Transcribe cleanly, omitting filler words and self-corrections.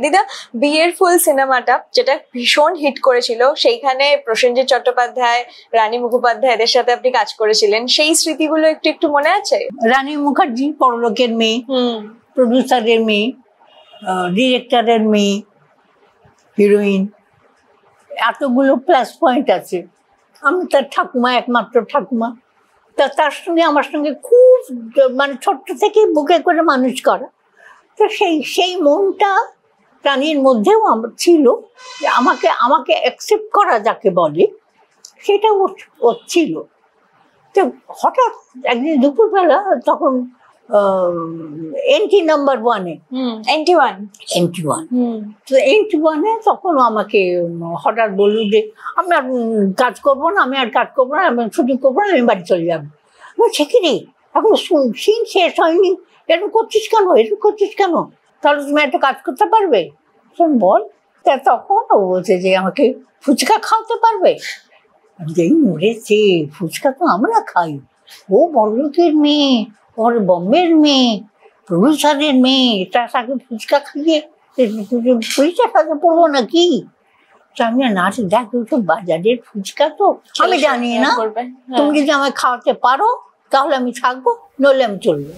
দিদা, বিয়ের ফুল সিনেমাটা যেটা ভীষণ হিট করেছিল, সেইখানে প্রসেনজিৎ চট্টোপাধ্যায়, রানী মুখোপাধ্যায় এদের সাথে আপনি কাজ করেছিলেন, সেই স্মৃতিগুলো একটু একটু মনে আছে? রানী মুখার্জি পরলোকের মেয়ে, প্রডিউসারের মেয়ে, ডিরেক্টরের মেয়ে, হিরোইন, এতগুলো প্লাস পয়েন্ট আছে। আমি তার ঠাকুমা, একমাত্র ঠাকুমা। তার সঙ্গে আমার সঙ্গে খুব মানে ছোট্ট থেকে বুকে করে মানুষ করা। তো সেই মনটা রানীর মধ্যেও আমার ছিল, যে আমাকে অ্যাকসেপ্ট করা যাকে বলে, সেটা ওর ছিল। তো হঠাৎ একদিন দুপুরবেলা, তখন NT নাম্বার 1-এ, NT1, তো NT1-এ তখন আমাকে হঠাৎ বলল যে আমি আর কাজ করবো না, আমি শুটিং করবো না, আমি বাড়ি চলে যাবো। সে কি রে, এখন সিন শেষ হয়নি, এরকম করছিস কেন? তাহলে তুমি একটা কাজ করতে পারবে, বল। তা তখন ও বলছে যে আমাকে ফুচকা খাওয়াতে পারবে। যেই মরেছে, ফুচকা তো আমরা খাই, ও বড়লোকের মেয়ে, ওর বম্বের মেয়ে, প্রডিউসারের মেয়ে, তাকে ফুচকা খাইয়ে পয়সা সাজা পড়বো নাকি? আমি না, দেখ ওইসব বাজারের ফুচকা, তো আমি জানি না, তুমি যদি আমায় খাওয়াতে পারো তাহলে আমি থাকবো, নইলে আমি চলবো।